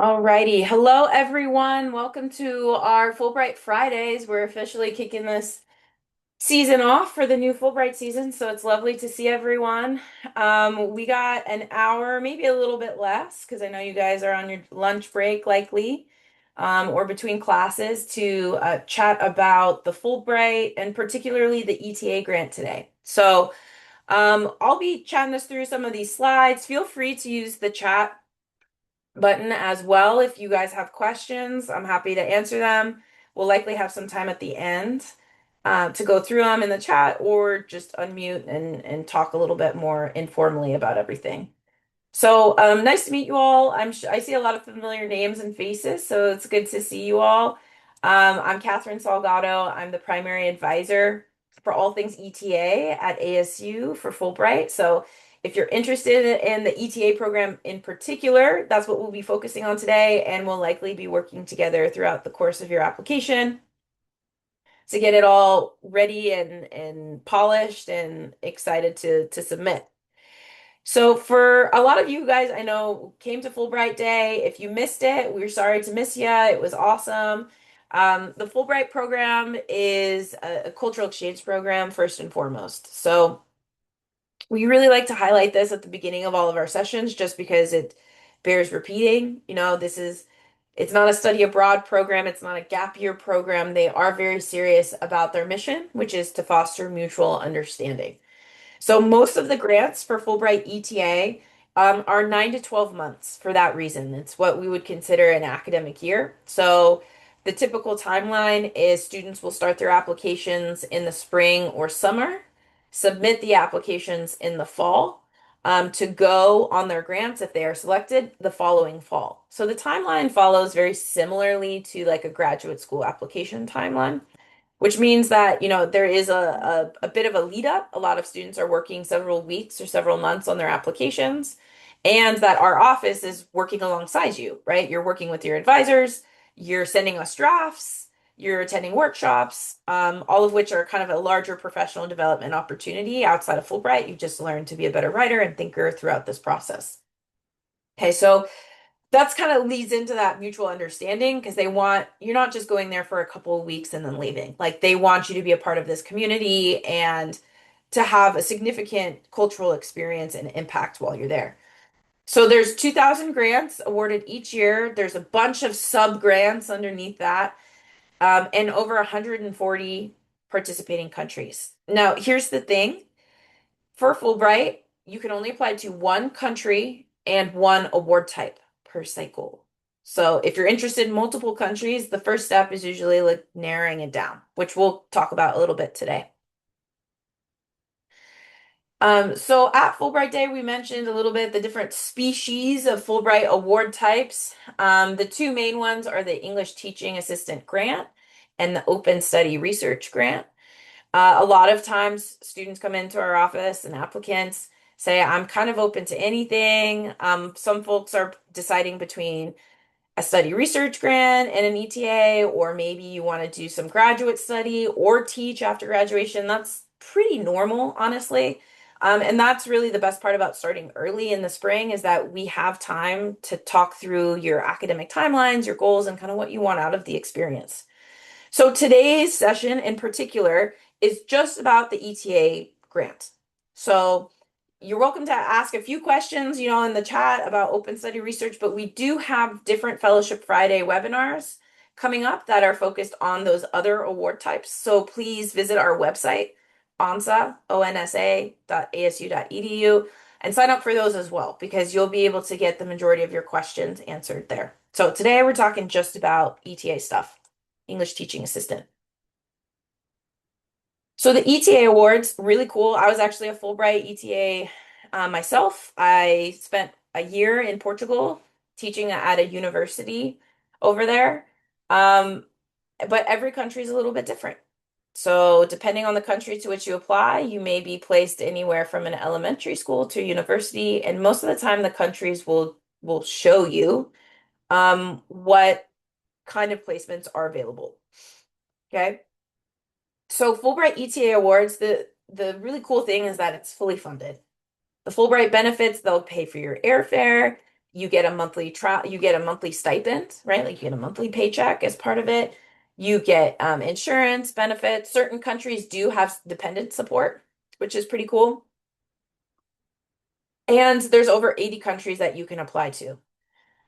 Alrighty. Hello, everyone. Welcome to our Fulbright Fridays. We're officially kicking this season off for the new Fulbright season, so it's lovely to see everyone. We got an hour, maybe a little bit less, because I know you guys are on your lunch break likely, or between classes to chat about the Fulbright and particularly the ETA grant today. I'll be chatting us through some of these slides. Feel free to use the chat button as well. If you guys have questions, I'm happy to answer them. We'll likely have some time at the end to go through them in the chat or just unmute and talk a little bit more informally about everything. Nice to meet you all. I see a lot of familiar names and faces, so it's good to see you all. I'm Catherine Salgado. I'm the primary advisor for all things ETA at ASU for Fulbright. So if you're interested in the ETA program in particular, that's what we'll be focusing on today, and we'll likely be working together throughout the course of your application to get it all ready and polished and excited to submit. So for a lot of you guys, I know came to Fulbright Day. If you missed it, we're sorry to miss you. It was awesome. The Fulbright program is a cultural exchange program first and foremost. So we really like to highlight this at the beginning of all of our sessions just because it bears repeating. It's not a study abroad program. It's not a gap year program. They are very serious about their mission, which is to foster mutual understanding. So most of the grants for Fulbright ETA are 9 to 12 months for that reason. It's what we would consider an academic year. So the typical timeline is students will start their applications in the spring or summer, submit the applications in the fall, to go on their grants if they are selected the following fall. So the timeline follows very similarly to like a graduate school application timeline, which means that, there is a bit of a lead up. A lot of students are working several weeks or several months on their applications, and that our office is working alongside you, right? You're working with your advisors, you're sending us drafts, you're attending workshops, all of which are kind of a larger professional development opportunity outside of Fulbright. You've just learned to be a better writer and thinker throughout this process. Okay, so that's kind of leads into that mutual understanding because you're not just going there for a couple of weeks and then leaving. Like they want you to be a part of this community and to have a significant cultural experience and impact while you're there. So there's 2,000 grants awarded each year. There's a bunch of sub grants underneath that, and over 140 participating countries. Now, here's the thing. For Fulbright, you can only apply to one country and one award type per cycle. So if you're interested in multiple countries, the first step is usually like narrowing it down, which we'll talk about a little bit today. So at Fulbright Day, we mentioned a little bit the different species of Fulbright award types. The two main ones are the English Teaching Assistant Grant and the Open Study Research Grant. A lot of times, students come into our office and applicants say, I'm kind of open to anything. Some folks are deciding between a study research grant and an ETA, or maybe you want to do some graduate study or teach after graduation. That's pretty normal, honestly. And that's really the best part about starting early in the spring is that we have time to talk through your academic timelines, your goals, and kind of what you want out of the experience. So today's session in particular is just about the ETA grant. So you're welcome to ask a few questions, in the chat about open study research, but we do have different Fellowship Friday webinars coming up that are focused on those other award types. So please visit our website, ONSA, onsa.asu.edu, and sign up for those as well, because you'll be able to get the majority of your questions answered there. So today we're talking just about ETA stuff. English teaching assistant. So the ETA awards, really cool. I was actually a Fulbright ETA myself. I spent a year in Portugal teaching at a university over there. But every country is a little bit different. So depending on the country to which you apply, you may be placed anywhere from an elementary school to university, and most of the time the countries will show you what kind of placements are available. Okay. So Fulbright ETA awards, the really cool thing is that it's fully funded. The Fulbright benefits, they'll pay for your airfare, you get a monthly stipend, right? Like you get a monthly paycheck as part of it. You get insurance benefits. Certain countries do have dependent support, which is pretty cool. And there's over 80 countries that you can apply to.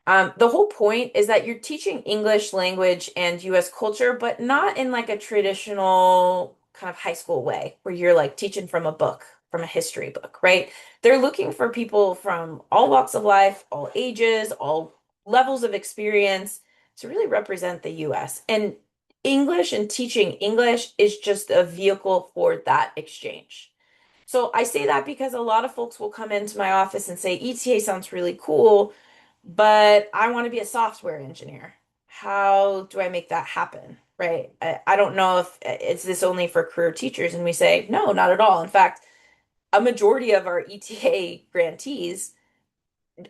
The whole point is that you're teaching English language and US culture, but not in like a traditional kind of high school way where you're like teaching from a book, from a history book, right? They're looking for people from all walks of life, all ages, all levels of experience to really represent the US. And English and teaching English is just a vehicle for that exchange. So I say that because a lot of folks will come into my office and say, ETA sounds really cool, but I want to be a software engineer. How do I make that happen? Right? I don't know if it's this only for career teachers. And we say, no, not at all. In fact, a majority of our ETA grantees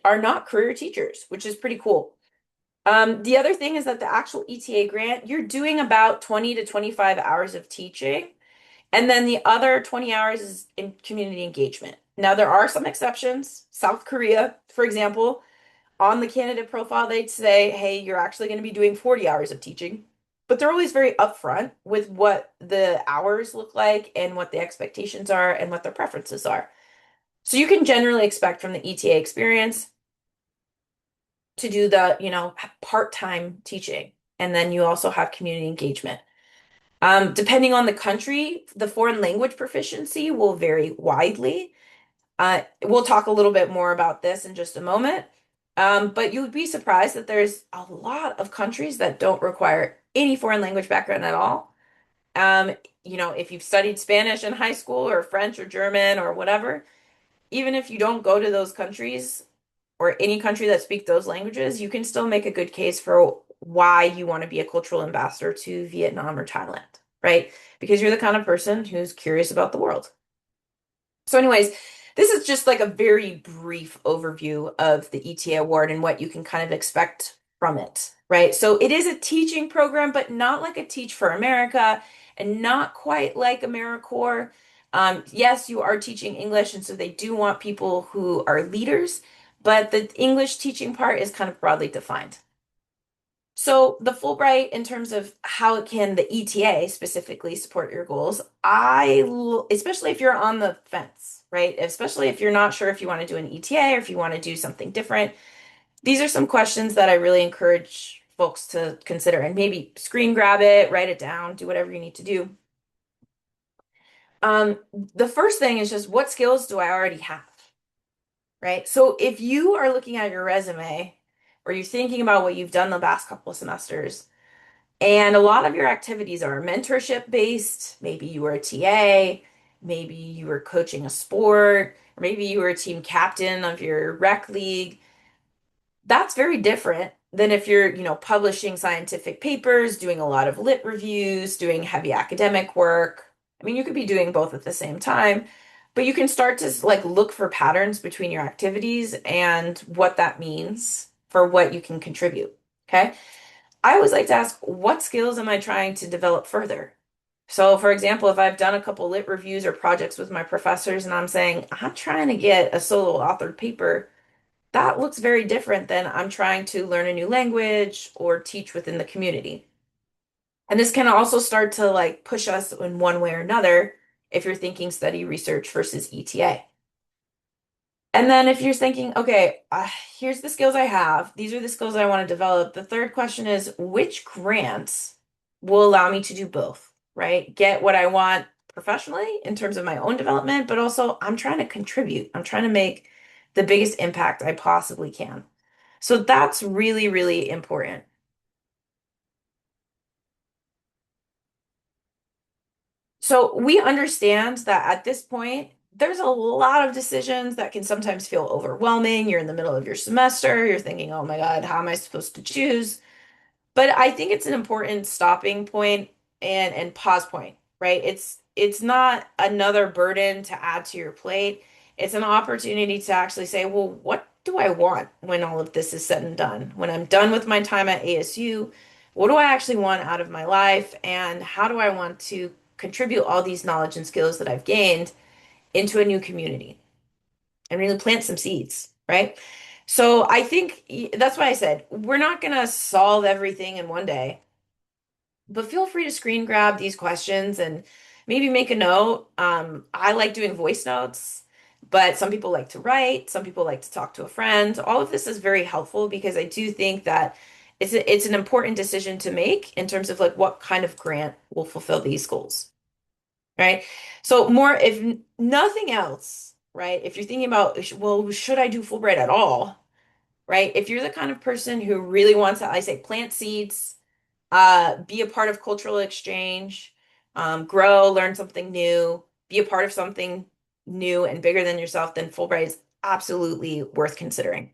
are not career teachers, which is pretty cool. The other thing is that the actual ETA grant, you're doing about 20 to 25 hours of teaching. And then the other 20 hours is in community engagement. Now, there are some exceptions. South Korea, for example, on the candidate profile, they'd say, hey, you're actually going to be doing 40 hours of teaching. But they're always very upfront with what the hours look like and what the expectations are and what their preferences are. So you can generally expect from the ETA experience to do the, part-time teaching. And then you also have community engagement. Depending on the country, the foreign language proficiency will vary widely. We'll talk a little bit more about this in just a moment. But you would be surprised that there's a lot of countries that don't require any foreign language background at all. Um, if you've studied Spanish in high school or French or German or whatever, even if you don't go to those countries or any country that speak those languages, you can still make a good case for why you want to be a cultural ambassador to Vietnam or Thailand, right? Because you're the kind of person who's curious about the world. So, anyways, this is just like a very brief overview of the ETA award and what you can kind of expect from it, right? So, it is a teaching program, but not like a Teach for America and not quite like AmeriCorps. Yes, you are teaching English, and so they do want people who are leaders, but the English teaching part is kind of broadly defined. So the Fulbright, in terms of how can the ETA specifically support your goals, especially if you're on the fence, right? Especially if you're not sure if you want to do an ETA or if you want to do something different. These are some questions that I really encourage folks to consider and maybe screen grab it, write it down, do whatever you need to do. The first thing is just what skills do I already have, right? So if you are looking at your resume or you're thinking about what you've done the past couple of semesters, and a lot of your activities are mentorship based. Maybe you were a TA, maybe you were coaching a sport, or maybe you were a team captain of your rec league. That's very different than if you're, publishing scientific papers, doing a lot of lit reviews, doing heavy academic work. I mean, you could be doing both at the same time, but you can start to like look for patterns between your activities and what that means for what you can contribute. Okay. I always like to ask, what skills am I trying to develop further? So, for example, if I've done a couple lit reviews or projects with my professors and I'm saying, I'm trying to get a solo authored paper, that looks very different than I'm trying to learn a new language or teach within the community. And this can also start to like push us in one way or another if you're thinking study research versus ETA. And then if you're thinking, okay, here's the skills I have, these are the skills I want to develop. The third question is, which grants will allow me to do both, right? Get what I want professionally in terms of my own development, but also I'm trying to contribute. I'm trying to make the biggest impact I possibly can. So that's really, really important. So we understand that at this point, there's a lot of decisions that can sometimes feel overwhelming. You're in the middle of your semester, you're thinking, oh my God, how am I supposed to choose? But I think it's an important stopping point and pause point, right? It's not another burden to add to your plate. It's an opportunity to actually say, well, what do I want when all of this is said and done? When I'm done with my time at ASU, what do I actually want out of my life? And how do I want to contribute all these knowledge and skills that I've gained into a new community and really plant some seeds, right? So I think that's why I said we're not going to solve everything in one day, but feel free to screen grab these questions and maybe make a note. I like doing voice notes, but some people like to write, some people like to talk to a friend. All of this is very helpful because I do think that it's an important decision to make in terms of like what kind of grant will fulfill these goals, right? So more if nothing else, right? If you're thinking about, well, should I do Fulbright at all? Right? If you're the kind of person who really wants to, I say, plant seeds, be a part of cultural exchange, grow, learn something new, be a part of something new and bigger than yourself, then Fulbright is absolutely worth considering.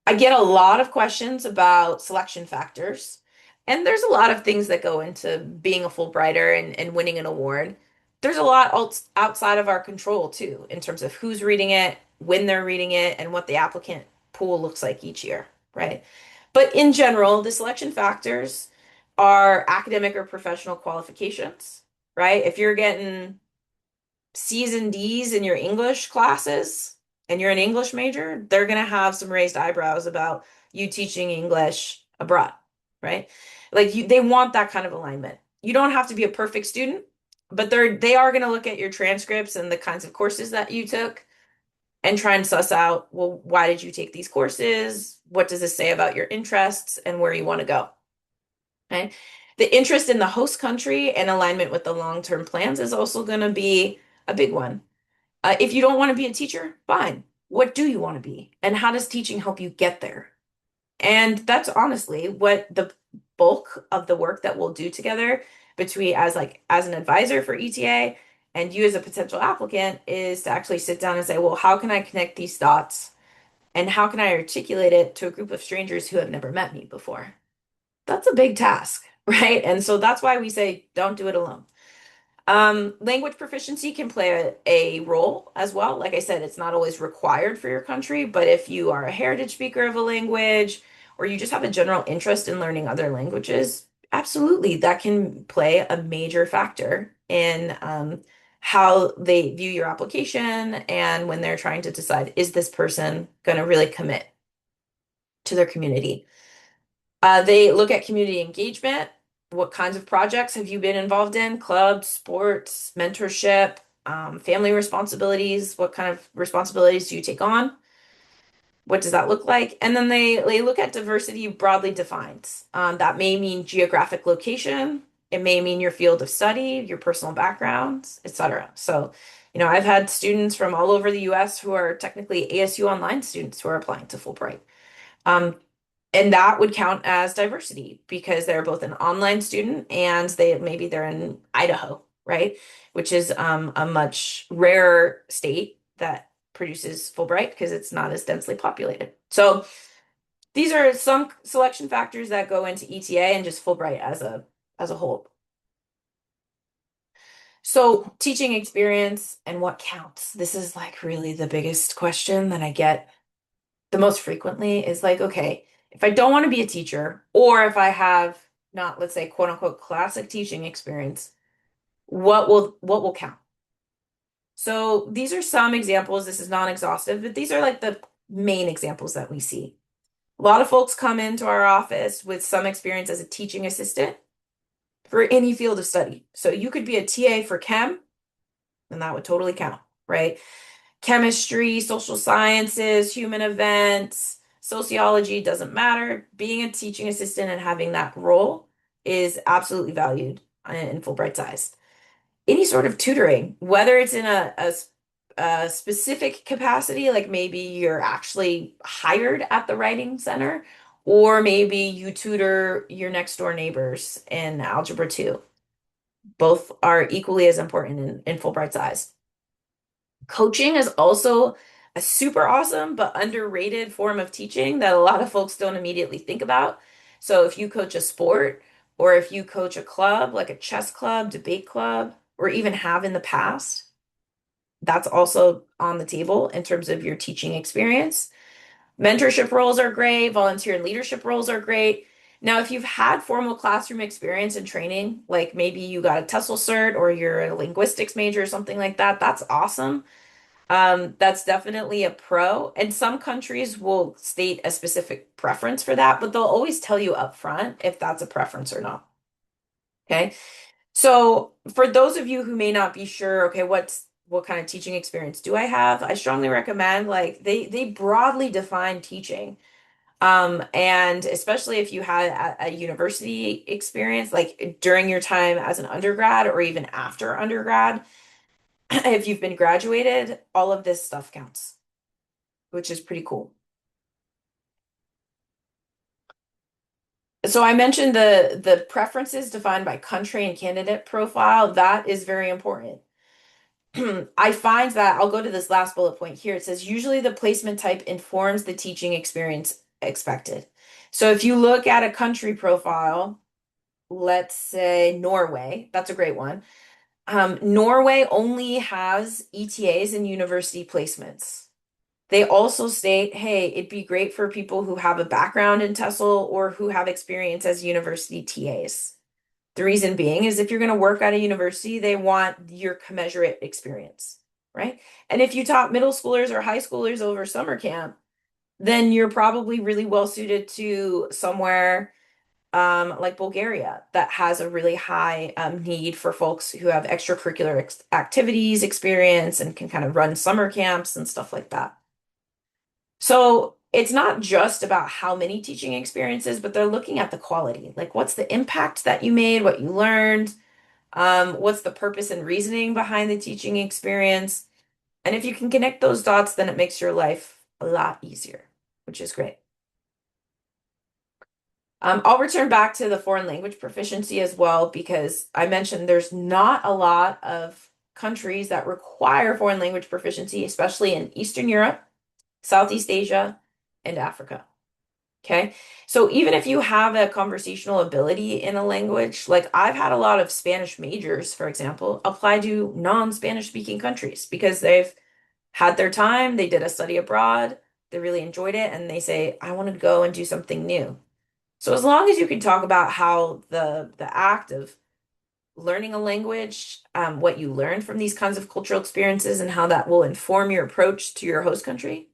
I get a lot of questions about selection factors, and there's a lot of things that go into being a Fulbrighter and winning an award. There's a lot outside of our control too, in terms of who's reading it, when they're reading it, and what the applicant pool looks like each year, right? But in general, the selection factors are academic or professional qualifications, right? If you're getting C's and D's in your English classes and you're an English major, they're going to have some raised eyebrows about you teaching English abroad, right? Like they want that kind of alignment. You don't have to be a perfect student, but they are going to look at your transcripts and the kinds of courses that you took and try and suss out, well, why did you take these courses? What does this say about your interests and where you want to go? Okay. The interest in the host country and alignment with the long-term plans is also going to be a big one. If you don't want to be a teacher, fine. What do you want to be? And how does teaching help you get there? And that's honestly what the bulk of the work that we'll do together between as an advisor for ETA and you as a potential applicant is to actually sit down and say, well, how can I connect these dots and how can I articulate it to a group of strangers who have never met me before? That's a big task, right? And so that's why we say don't do it alone. Language proficiency can play a role as well. Like I said, it's not always required for your country, but if you are a heritage speaker of a language or you just have a general interest in learning other languages, absolutely, that can play a major factor in how they view your application and when they're trying to decide, is this person going to really commit to their community? They look at community engagement. What kinds of projects have you been involved in? Clubs, sports, mentorship, family responsibilities. What kind of responsibilities do you take on? What does that look like? And then they look at diversity broadly defined. That may mean geographic location. It may mean your field of study, your personal backgrounds, etc. So, I've had students from all over the US who are technically ASU online students who are applying to Fulbright. Um, and that would count as diversity because they're both an online student and they're in Idaho, right? Which is a much rarer state that produces Fulbright because it's not as densely populated. So these are some selection factors that go into ETA and just Fulbright as a whole. So teaching experience and what counts. This is like really the biggest question that I get the most frequently is like, okay, if I don't want to be a teacher, or if I have not, let's say, quote unquote, classic teaching experience, what will count? So these are some examples. This is non-exhaustive, but these are like the main examples that we see. A lot of folks come into our office with some experience as a teaching assistant for any field of study. So you could be a TA for chem, and that would totally count, right? Chemistry, social sciences, human events, sociology, doesn't matter. Being a teaching assistant and having that role is absolutely valued in Fulbright's eyes. Any sort of tutoring, whether it's in a specific capacity, like maybe you're actually hired at the writing center, or maybe you tutor your next door neighbors in Algebra 2. Both are equally as important in Fulbright's eyes. Coaching is also a super awesome but underrated form of teaching that a lot of folks don't immediately think about. So if you coach a sport or if you coach a club, like a chess club, debate club, or even have in the past, that's also on the table in terms of your teaching experience. Mentorship roles are great, volunteer and leadership roles are great. Now, if you've had formal classroom experience and training, like maybe you got a TESOL cert or you're a linguistics major or something like that, that's awesome. That's definitely a pro. And some countries will state a specific preference for that, but they'll always tell you up front if that's a preference or not. Okay. So for those of you who may not be sure, okay, what kind of teaching experience do I have? I strongly recommend like they broadly define teaching. And especially if you had a university experience, like during your time as an undergrad or even after undergrad, if you've been graduated, all of this stuff counts, which is pretty cool. So I mentioned the preferences defined by country and candidate profile. That is very important. I find that I'll go to this last bullet point here. It says usually the placement type informs the teaching experience expected. So if you look at a country profile, let's say Norway, that's a great one. Norway only has ETAs and university placements. They also state, hey, it'd be great for people who have a background in TESOL or who have experience as university TAs. The reason being is if you're going to work at a university, they want your commensurate experience, right? And if you taught middle schoolers or high schoolers over summer camp, then you're probably really well suited to somewhere like Bulgaria that has a really high need for folks who have extracurricular ex activities experience and can kind of run summer camps and stuff like that. So it's not just about how many teaching experiences, but they're looking at the quality. Like, what's the impact that you made, what you learned, what's the purpose and reasoning behind the teaching experience? And if you can connect those dots, then it makes your life a lot easier, which is great. I'll return back to the foreign language proficiency as well, because I mentioned there's not a lot of countries that require foreign language proficiency, especially in Eastern Europe, Southeast Asia, and Africa. Okay. So even if you have a conversational ability in a language, like I've had a lot of Spanish majors, for example, apply to non-Spanish speaking countries because they've had their time, they did a study abroad, they really enjoyed it, and they say, I want to go and do something new. So as long as you can talk about how the act of learning a language, what you learn from these kinds of cultural experiences and how that will inform your approach to your host country,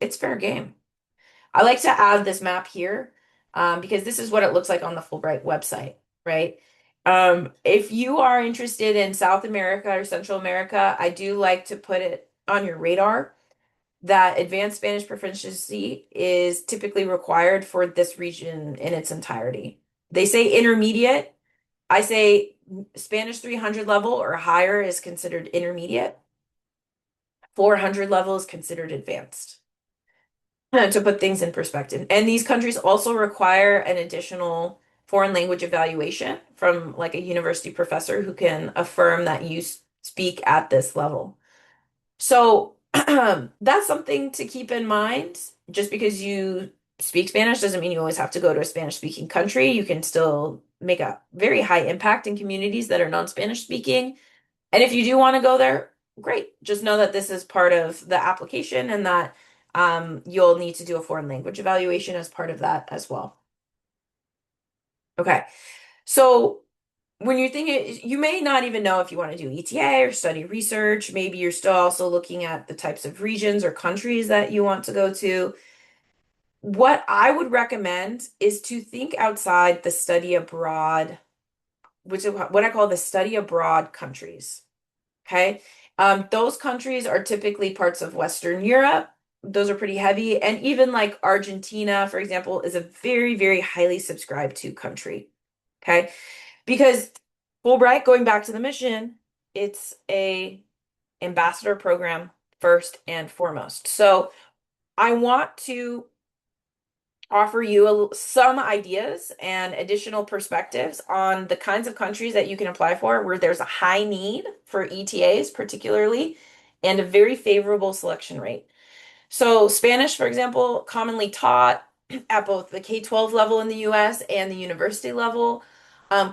it's fair game. I like to add this map here because this is what it looks like on the Fulbright website, right? If you are interested in South America or Central America, I do like to put it on your radar that advanced Spanish proficiency is typically required for this region in its entirety. They say intermediate. I say Spanish 300 level or higher is considered intermediate. 400 level is considered advanced. To put things in perspective. And these countries also require an additional foreign language evaluation from like a university professor who can affirm that you speak at this level. So that's something to keep in mind. Just because you speak Spanish doesn't mean you always have to go to a Spanish speaking country. You can still make a very high impact in communities that are non-Spanish speaking. And if you do want to go there, great. Just know that this is part of the application and that you'll need to do a foreign language evaluation as part of that as well. Okay. So when you're thinking, you may not even know if you want to do ETA or study research. Maybe you're still also looking at the types of regions or countries that you want to go to. What I would recommend is to think outside the study abroad, which is what I call the study abroad countries. Okay. Those countries are typically parts of Western Europe. Those are pretty heavy. And even like Argentina, for example, is a very, very highly subscribed to country. Okay. Because Fulbright, going back to the mission, it's a ambassador program first and foremost. So I want to offer you some ideas and additional perspectives on the kinds of countries that you can apply for where there's a high need for ETAs, particularly, and a very favorable selection rate. So Spanish, for example, commonly taught at both the K-12 level in the US and the university level.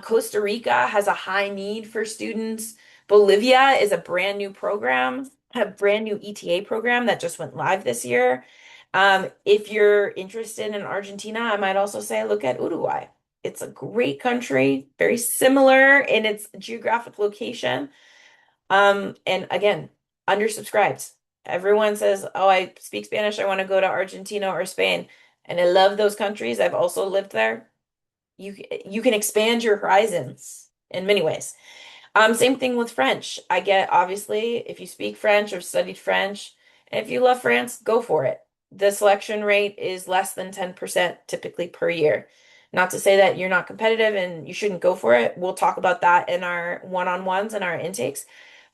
Costa Rica has a high need for students. Bolivia is a brand new program, a brand new ETA program that just went live this year. If you're interested in Argentina, I might also say look at Uruguay. It's a great country, very similar in its geographic location. And again, undersubscribed. Everyone says, "Oh, I speak Spanish. I want to go to Argentina or Spain." And I love those countries. I've also lived there. You can expand your horizons in many ways. Same thing with French. I get obviously if you speak French or studied French, and if you love France, go for it. The selection rate is less than 10% typically per year. Not to say that you're not competitive and you shouldn't go for it. We'll talk about that in our one-on-ones and our intakes.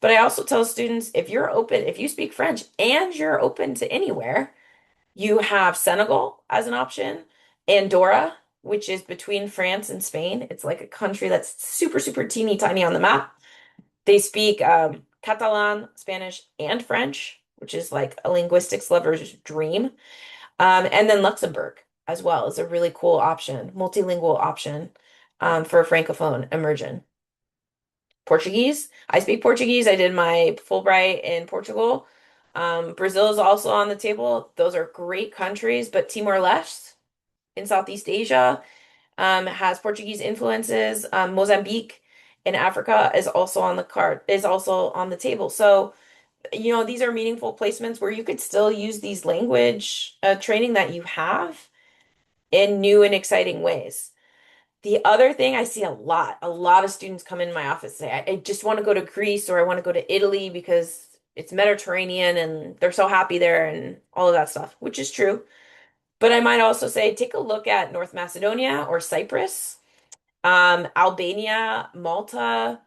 But I also tell students if you're open, if you speak French and you're open to anywhere, you have Senegal as an option, Andorra, which is between France and Spain. It's like a country that's super, super teeny tiny on the map. They speak Catalan, Spanish, and French, which is like a linguistics lover's dream. And then Luxembourg as well is a really cool option, multilingual option for a Francophone immersion. Portuguese. I speak Portuguese. I did my Fulbright in Portugal. Brazil is also on the table. Those are great countries, but Timor-Leste in Southeast Asia has Portuguese influences. Mozambique in Africa is also on the card, is also on the table. So, these are meaningful placements where you could still use these language training that you have in new and exciting ways. The other thing I see a lot of students come in my office say, I just want to go to Greece or I want to go to Italy because it's Mediterranean and they're so happy there and all of that stuff, which is true. But I might also say, take a look at North Macedonia or Cyprus, Albania, Malta,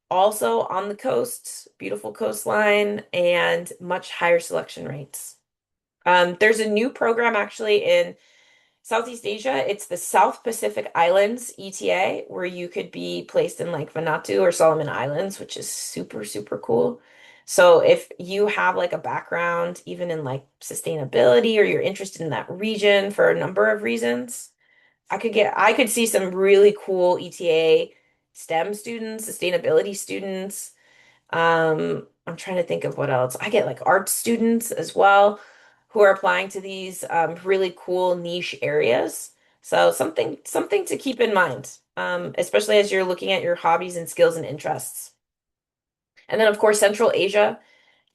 also on the coast, beautiful coastline, and much higher selection rates. There's a new program actually in Southeast Asia. It's the South Pacific Islands, ETA, where you could be placed in like Vanuatu or Solomon Islands, which is super, super cool. So if you have like a background even in like sustainability or you're interested in that region for a number of reasons, I could see some really cool ETA STEM students, sustainability students. I'm trying to think of what else. I get like art students as well who are applying to these really cool niche areas. So something to keep in mind, especially as you're looking at your hobbies and skills and interests. And then of course Central Asia.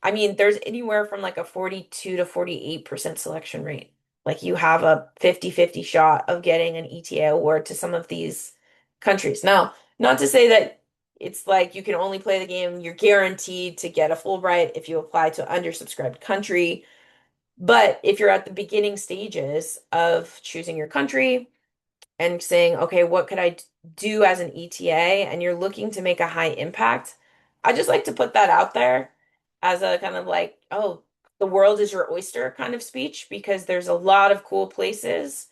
I mean, there's anywhere from like a 42 to 48% selection rate. Like you have a 50-50 shot of getting an ETA award to some of these countries. Now, not to say that it's like you can only play the game, you're guaranteed to get a Fulbright if you apply to an undersubscribed country. But if you're at the beginning stages of choosing your country, and saying, okay, what could I do as an ETA? And you're looking to make a high impact. I just like to put that out there as a kind of like, oh, the world is your oyster kind of speech because there's a lot of cool places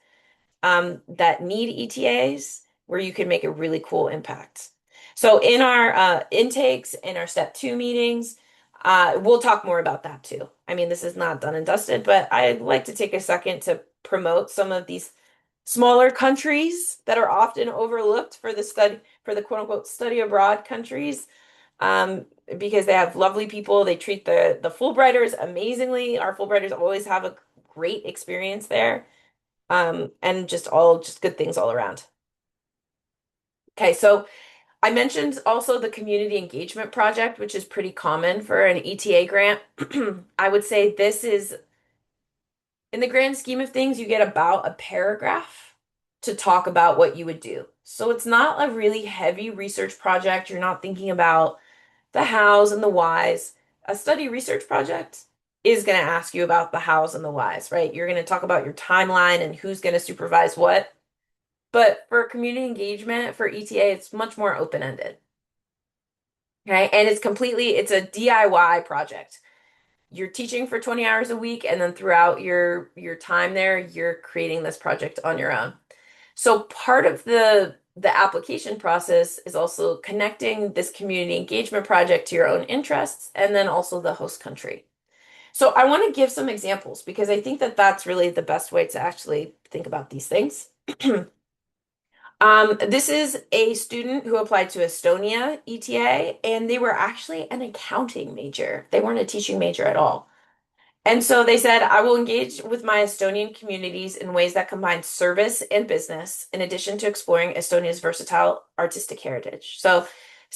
that need ETAs where you can make a really cool impact. So in our intakes, in our step two meetings, we'll talk more about that too. I mean, this is not done and dusted, but I'd like to take a second to promote some of these smaller countries that are often overlooked for the study for the quote unquote study abroad countries because they have lovely people. They treat the Fulbrighters amazingly. Our Fulbrighters always have a great experience there. And just good things all around. Okay, so I mentioned also the community engagement project, which is pretty common for an ETA grant. I would say this is, in the grand scheme of things, you get about a paragraph to talk about what you would do. So it's not a really heavy research project. You're not thinking about the hows and the whys. A study research project is going to ask you about the hows and the whys, right? You're going to talk about your timeline and who's going to supervise what. But for community engagement, for ETA, it's much more open-ended. Okay. And it's a DIY project. You're teaching for 20 hours a week, and then throughout your time there, you're creating this project on your own. So part of the application process is also connecting this community engagement project to your own interests and then also the host country. So I want to give some examples because I think that that's really the best way to actually think about these things. This is a student who applied to Estonia ETA, and they were actually an accounting major. They weren't a teaching major at all. And so they said, I will engage with my Estonian communities in ways that combine service and business, in addition to exploring Estonia's versatile artistic heritage. So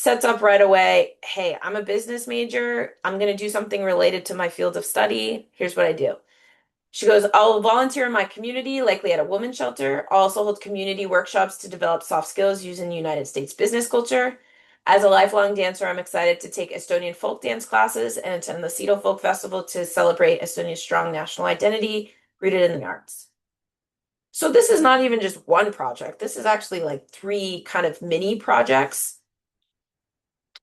sets up right away, hey, I'm a business major. I'm going to do something related to my field of study. Here's what I do. She goes, I'll volunteer in my community, likely at a women's shelter. I'll also hold community workshops to develop soft skills using United States business culture. As a lifelong dancer, I'm excited to take Estonian folk dance classes and attend the Seto Folk Festival to celebrate Estonia's strong national identity rooted in the arts. So this is not even just one project. This is actually like three kind of mini projects,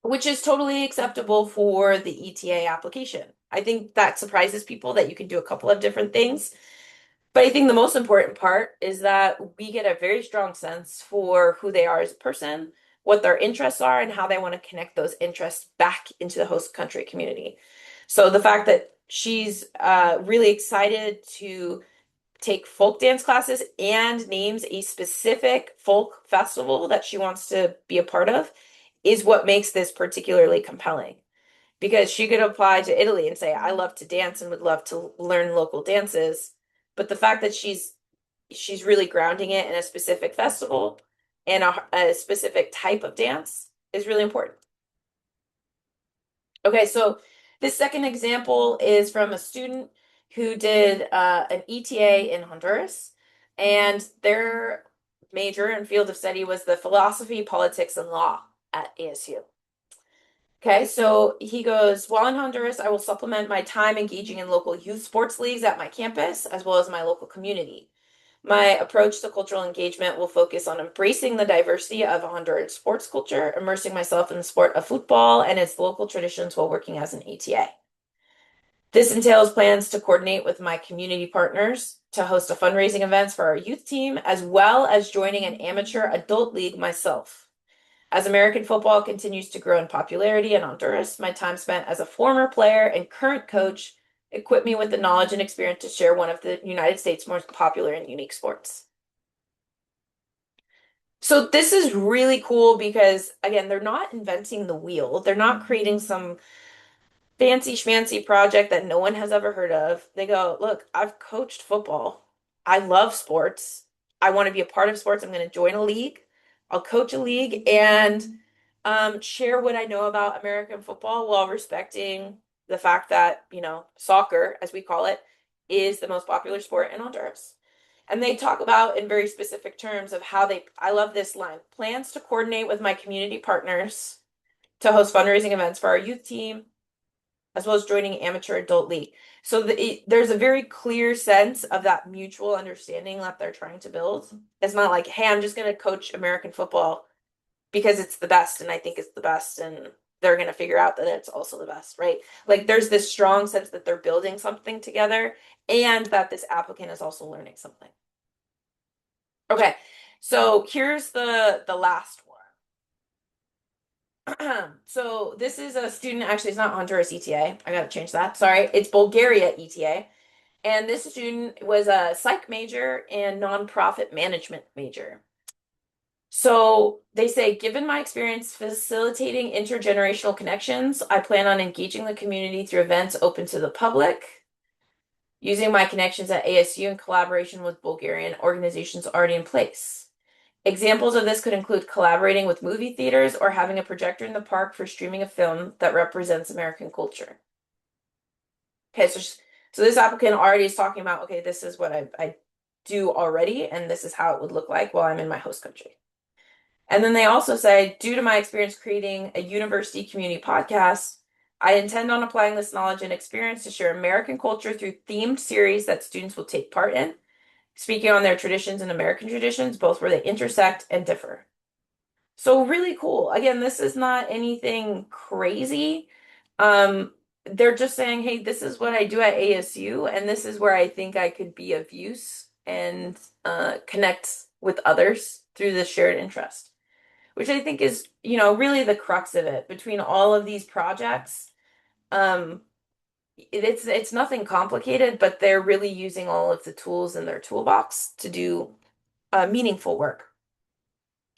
which is totally acceptable for the ETA application. I think that surprises people that you can do a couple of different things. But I think the most important part is that we get a very strong sense for who they are as a person, what their interests are, and how they want to connect those interests back into the host country community. So the fact that she's really excited to take folk dance classes and names a specific folk festival that she wants to be a part of is what makes this particularly compelling. Because she could apply to Italy and say, I love to dance and would love to learn local dances. But the fact that she's really grounding it in a specific festival and a specific type of dance is really important. Okay, so this second example is from a student who did an ETA in Honduras, and their major and field of study was the philosophy, politics, and law at ASU. Okay, so he goes, while in Honduras, I will supplement my time engaging in local youth sports leagues at my campus, as well as my local community. My approach to cultural engagement will focus on embracing the diversity of Honduran sports culture, immersing myself in the sport of football and its local traditions while working as an ETA. This entails plans to coordinate with my community partners to host a fundraising events for our youth team, as well as joining an amateur adult league myself. As American football continues to grow in popularity in Honduras, my time spent as a former player and current coach equip me with the knowledge and experience to share one of the United States' most popular and unique sports. So this is really cool because, again, they're not inventing the wheel. They're not creating some fancy schmancy project that no one has ever heard of. They go, look, I've coached football. I love sports. I want to be a part of sports. I'm going to join a league. I'll coach a league and share what I know about American football while respecting the fact that, soccer, as we call it, is the most popular sport in Honduras. And they talk about in very specific terms of how I love this line, plans to coordinate with my community partners to host fundraising events for our youth team, as well as joining amateur adult league. So there's a very clear sense of that mutual understanding that they're trying to build. It's not like, hey, I'm just going to coach American football because it's the best and I think it's the best and they're going to figure out that it's also the best, right? Like there's this strong sense that they're building something together and that this applicant is also learning something. Okay, so here's the last one. So this is a student, actually it's not Honduras ETA. I gotta change that. Sorry, it's Bulgaria ETA. And this student was a psych major and nonprofit management major. So they say, given my experience facilitating intergenerational connections, I plan on engaging the community through events open to the public, using my connections at ASU in collaboration with Bulgarian organizations already in place. Examples of this could include collaborating with movie theaters or having a projector in the park for streaming a film that represents American culture. Okay, so this applicant already is talking about, okay, this is what I do already, and this is how it would look like while I'm in my host country. And then they also say, due to my experience creating a university community podcast, I intend on applying this knowledge and experience to share American culture through themed series that students will take part in, speaking on their traditions and American traditions, both where they intersect and differ. So really cool. Again, this is not anything crazy. They're just saying, hey, this is what I do at ASU, and this is where I think I could be of use and connect with others through this shared interest, which I think is, really the crux of it. Between all of these projects, it's nothing complicated, but they're really using all of the tools in their toolbox to do meaningful work,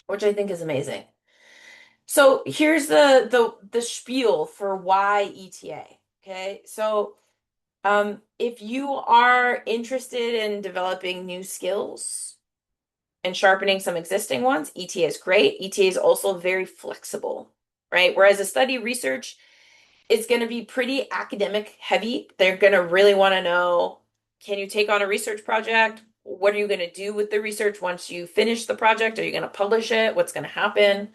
which I think is amazing. So here's the spiel for why ETA. Okay, so if you are interested in developing new skills and sharpening some existing ones, ETA is great. ETA is also very flexible. right? Whereas a study research is going to be pretty academic heavy. They're going to really want to know, can you take on a research project? What are you going to do with the research once you finish the project? Are you going to publish it? What's going to happen?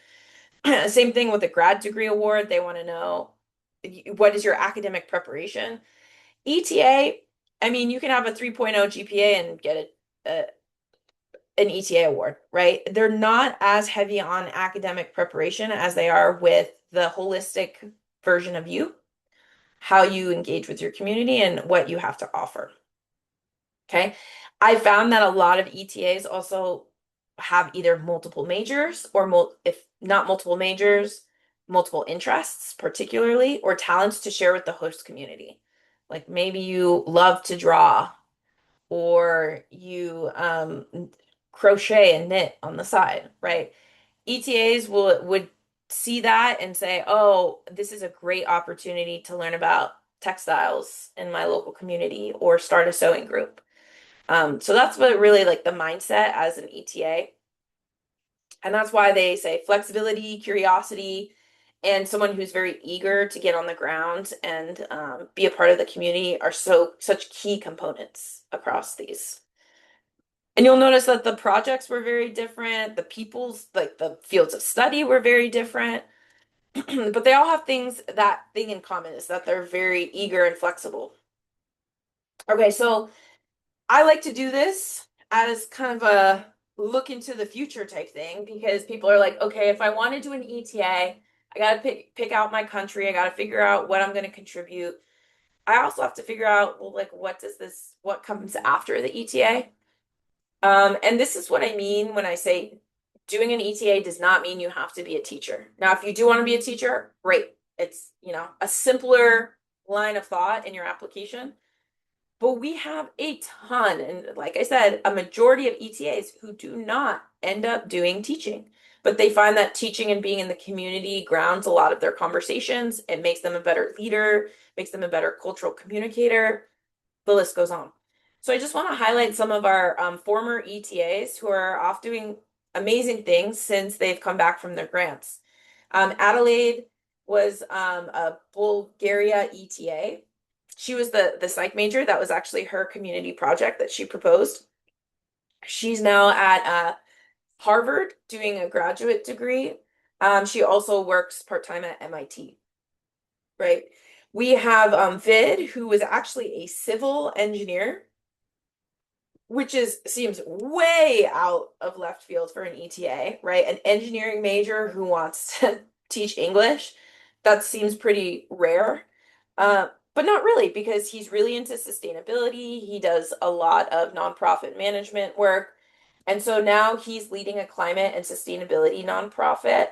Same thing with a grad degree award. They want to know, what is your academic preparation? ETA, I mean, you can have a 3.0 GPA and get an ETA award, right? They're not as heavy on academic preparation as they are with the holistic version of you, how you engage with your community, and what you have to offer. Okay. I found that a lot of ETAs also have either multiple majors or if not multiple majors, multiple interests, particularly, or talents to share with the host community. Like maybe you love to draw or you crochet and knit on the side, right? ETAs would see that and say, "Oh, this is a great opportunity to learn about textiles in my local community or start a sewing group." So that's what really like the mindset as an ETA. And that's why they say flexibility, curiosity, and someone who's very eager to get on the ground and be a part of the community are such key components across these. And you'll notice that the projects were very different, the people's, like the fields of study were very different, but they all have that thing in common is that they're very eager and flexible. Okay, so I like to do this as kind of a look into the future type thing because people are like, okay, if I want to do an ETA, I got to pick out my country. I got to figure out what I'm going to contribute. I also have to figure out, well, like, what comes after the ETA? And this is what I mean when I say doing an ETA does not mean you have to be a teacher. Now, if you do want to be a teacher, great. It's, a simpler line of thought in your application. But we have a ton, and like I said, a majority of ETAs who do not end up doing teaching, but they find that teaching and being in the community grounds a lot of their conversations. It makes them a better leader, makes them a better cultural communicator. The list goes on. So I just want to highlight some of our former ETAs who are off doing amazing things since they've come back from their grants. Adelaide was a Bulgaria ETA. She was the psych major. That was actually her community project that she proposed. She's now at Harvard doing a graduate degree. She also works part-time at MIT, right? We have Vid, who was actually a civil engineer, which seems way out of left field for an ETA, right? An engineering major who wants to teach English. That seems pretty rare. But not really, because he's really into sustainability. He does a lot of nonprofit management work. And so now he's leading a climate and sustainability nonprofit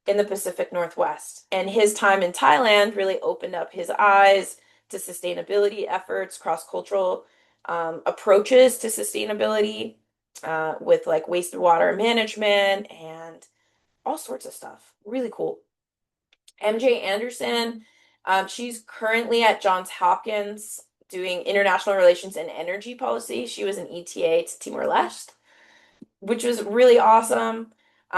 in the Pacific Northwest. And his time in Thailand really opened up his eyes to sustainability efforts, cross-cultural approaches to sustainability with like wastewater management and all sorts of stuff. Really cool. MJ Anderson, she's currently at Johns Hopkins doing international relations and energy policy. She was an ETA to Timor-Leste, which was really awesome.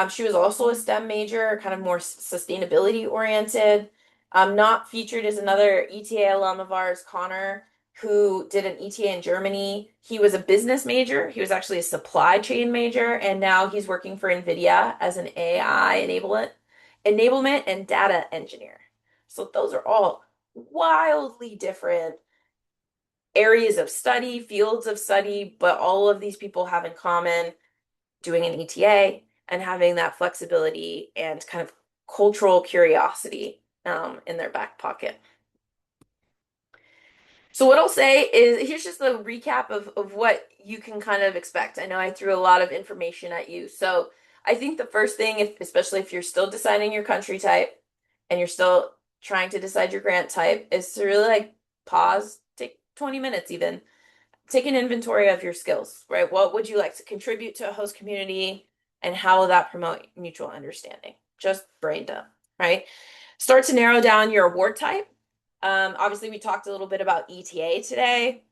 She was also a STEM major, kind of more sustainability oriented. Not featured is another ETA alum of ours, Connor, who did an ETA in Germany. He was a business major. He was actually a supply chain major, and now he's working for NVIDIA as an AI enablement and data engineer. So those are all wildly different areas of study, fields of study, but all of these people have in common doing an ETA and having that flexibility and kind of cultural curiosity in their back pocket. So what I'll say is here's just a recap of what you can kind of expect. I know I threw a lot of information at you. So I think the first thing, especially if you're still deciding your country type and you're still trying to decide your grant type, is to really like pause, take 20 minutes even, take an inventory of your skills, right? What would you like to contribute to a host community and how will that promote mutual understanding? Just brain dump, right? Start to narrow down your award type. Obviously, we talked a little bit about ETA today,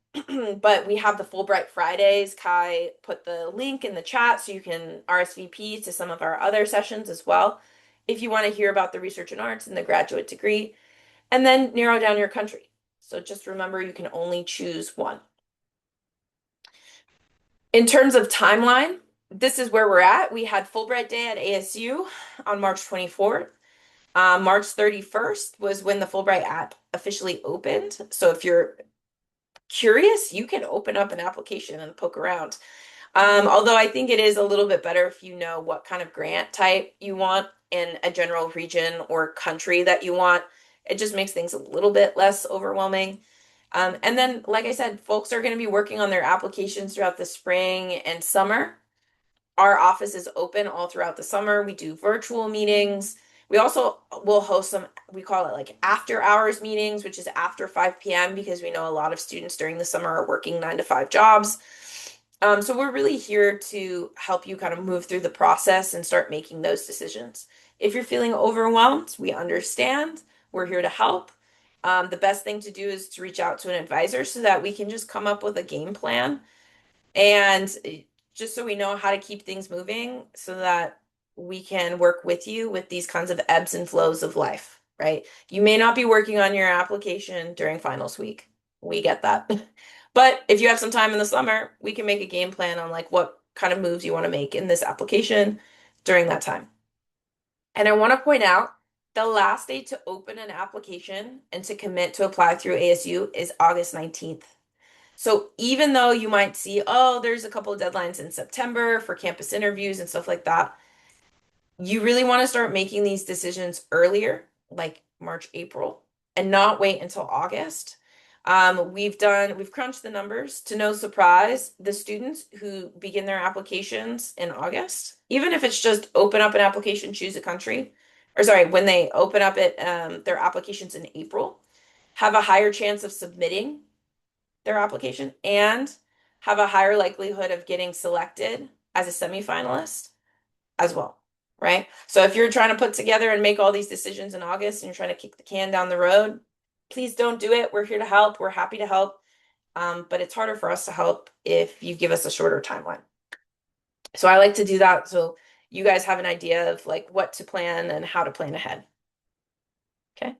but we have the Fulbright Fridays. Kai put the link in the chat so you can RSVP to some of our other sessions as well. if you want to hear about the research in arts and the graduate degree, and then narrow down your country. So just remember you can only choose one. In terms of timeline, this is where we're at. We had Fulbright Day at ASU on March 24th. March 31st was when the Fulbright app officially opened. So if you're curious, you can open up an application and poke around. Although I think it is a little bit better if you know what kind of grant type you want in a general region or country that you want. It just makes things a little bit less overwhelming. And then, like I said, folks are going to be working on their applications throughout the spring and summer. Our office is open all throughout the summer. We do virtual meetings. We also will host some, we call it like after hours meetings, which is after 5 p.m. because we know a lot of students during the summer are working 9 to 5 jobs. So we're really here to help you kind of move through the process and start making those decisions. If you're feeling overwhelmed, we understand. We're here to help. The best thing to do is to reach out to an advisor so that we can just come up with a game plan and just so we know how to keep things moving so that we can work with you with these kinds of ebbs and flows of life, right? You may not be working on your application during finals week. We get that. But if you have some time in the summer, we can make a game plan on like what kind of moves you want to make in this application during that time. And I want to point out the last day to open an application and to commit to apply through ASU is August 19th. So even though you might see, oh, there's a couple of deadlines in September for campus interviews and stuff like that, you really want to start making these decisions earlier, like March, April, and not wait until August. We've crunched the numbers. To no surprise, the students who begin their applications in August, even if it's just open up an application, choose a country, or sorry, when they open up their applications in April, have a higher chance of submitting their application and have a higher likelihood of getting selected as a semifinalist as well, right? So if you're trying to put together and make all these decisions in August and you're trying to kick the can down the road, please don't do it. We're here to help. We're happy to help. But it's harder for us to help if you give us a shorter timeline. So I like to do that so you guys have an idea of like what to plan and how to plan ahead. Okay.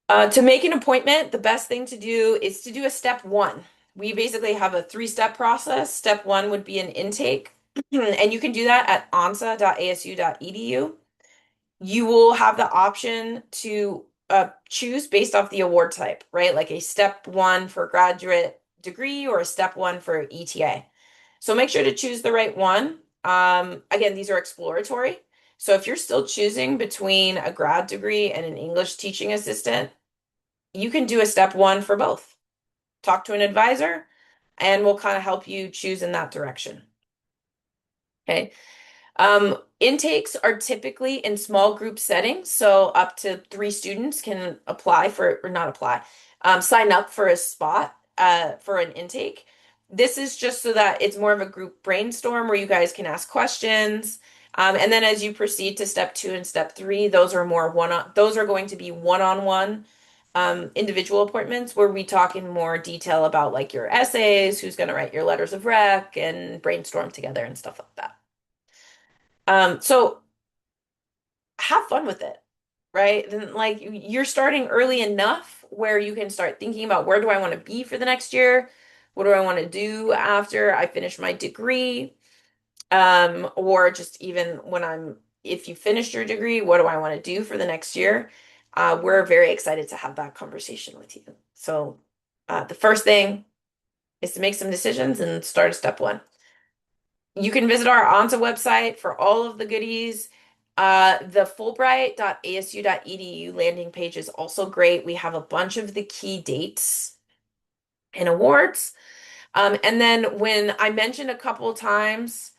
To make an appointment, the best thing to do is to do a step one. We basically have a 3-step process. Step one would be an intake, and you can do that at onsa.asu.edu. You will have the option to choose based off the award type, right? Like a step one for graduate degree or a step one for ETA. So make sure to choose the right one. Again, these are exploratory. So if you're still choosing between a grad degree and an English teaching assistant, you can do a step one for both. Talk to an advisor and we'll kind of help you choose in that direction. Okay. Intakes are typically in small group settings, so up to 3 students can apply for, or not apply, sign up for a spot for an intake. This is just so that it's more of a group brainstorm where you guys can ask questions. And then as you proceed to step 2 and step 3, those are more those are going to be one-on-one individual appointments where we talk in more detail about like your essays, who's going to write your letters of rec, and brainstorm together and stuff like that. So have fun with it, right? Then like you're starting early enough where you can start thinking about where do I want to be for the next year? What do I want to do after I finish my degree? Or just even if you finished your degree, what do I want to do for the next year? We're very excited to have that conversation with you. So, the first thing is to make some decisions and start at step one. You can visit our ONSA website for all of the goodies. The Fulbright.asu.edu landing page is also great. We have a bunch of the key dates and awards. And then when I mentioned a couple of times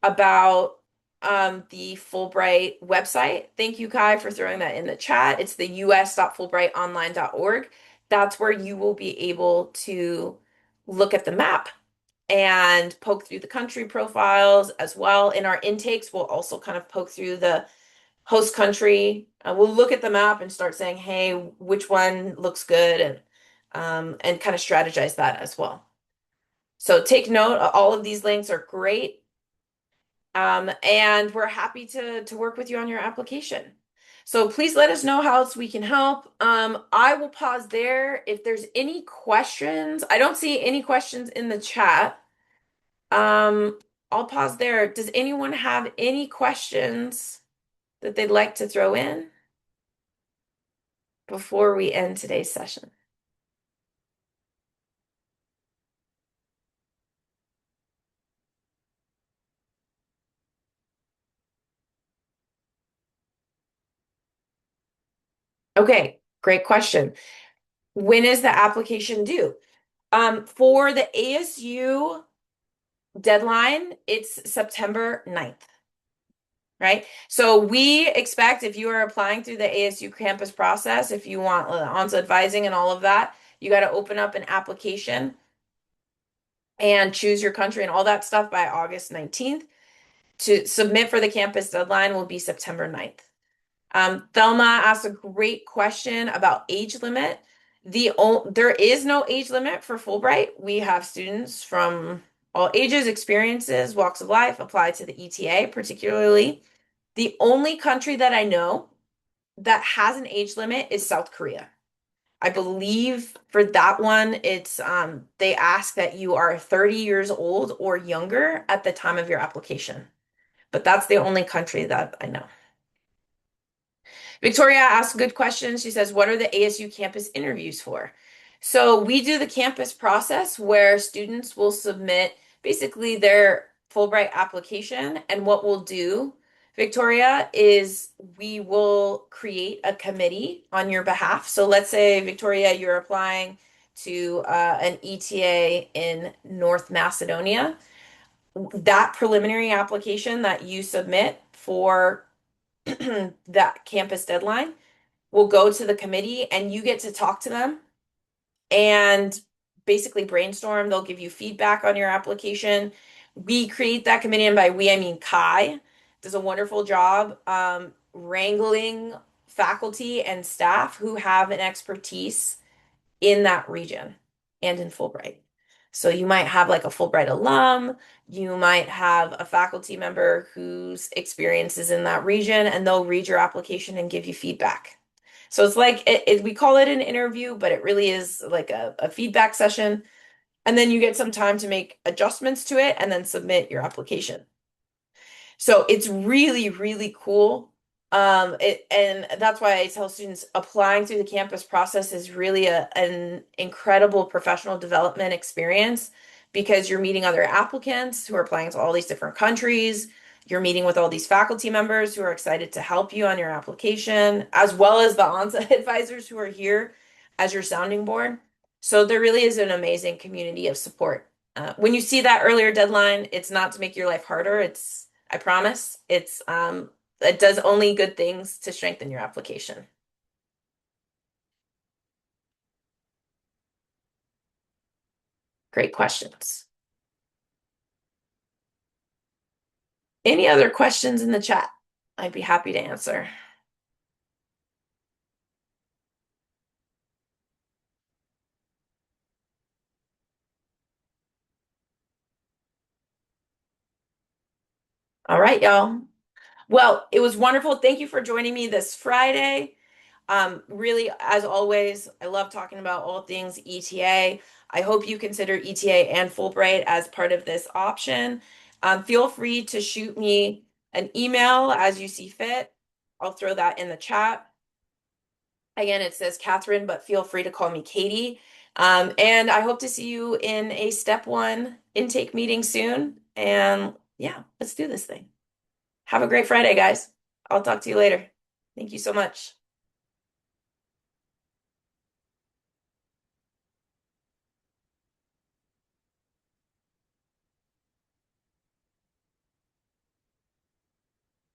about the Fulbright website, thank you, Kai, for throwing that in the chat. It's the us.fulbrightonline.org. That's where you will be able to look at the map and poke through the country profiles as well. In our intakes, we'll also kind of poke through the host country. We'll look at the map and start saying, hey, which one looks good, and kind of strategize that as well. So take note, all of these links are great. And we're happy to work with you on your application. So please let us know how else we can help. I will pause there. If there's any questions, I don't see any questions in the chat. Um, I'll pause there. Does anyone have any questions that they'd like to throw in before we end today's session? Okay, great question. When is the application due? For the ASU deadline, it's September 9th, right? So we expect if you are applying through the ASU campus process, if you want ONSA advising and all of that, you got to open up an application and choose your country and all that stuff by August 19th. To submit for the campus deadline will be September 9th. Thelma asked a great question about age limit. There is no age limit for Fulbright. We have students from all ages, experiences, walks of life apply to the ETA, particularly. The only country that I know that has an age limit is South Korea. I believe for that one, it's they ask that you are 30 years old or younger at the time of your application. But that's the only country that I know. Victoria asked a good question. She says, what are the ASU campus interviews for? So we do the campus process where students will submit basically their Fulbright application. And what we'll do, Victoria, is we will create a committee on your behalf. So let's say, Victoria, you're applying to an ETA in North Macedonia. That preliminary application that you submit for that campus deadline will go to the committee and you get to talk to them and basically brainstorm. They'll give you feedback on your application. We create that committee, and by we, I mean Kai does a wonderful job wrangling faculty and staff who have an expertise in that region and in Fulbright. So you might have like a Fulbright alum, you might have a faculty member whose experience is in that region, and they'll read your application and give you feedback. So it's like we call it an interview, but it really is like a feedback session. And then you get some time to make adjustments to it and then submit your application. So it's really, really cool. And that's why I tell students applying through the campus process is really an incredible professional development experience because you're meeting other applicants who are applying to all these different countries. You're meeting with all these faculty members who are excited to help you on your application, as well as the ONSA advisors who are here as your sounding board. So there really is an amazing community of support. When you see that earlier deadline, it's not to make your life harder. I promise. It does only good things to strengthen your application. Great questions. Any other questions in the chat? I'd be happy to answer. All right, y'all. Well, it was wonderful. Thank you for joining me this Friday. Really, as always, I love talking about all things ETA. I hope you consider ETA and Fulbright as part of this option. Feel free to shoot me an email as you see fit. I'll throw that in the chat. Again, it says Catherine, but feel free to call me Katie. And I hope to see you in a step one intake meeting soon. And yeah, let's do this thing. Have a great Friday, guys. I'll talk to you later. Thank you so much.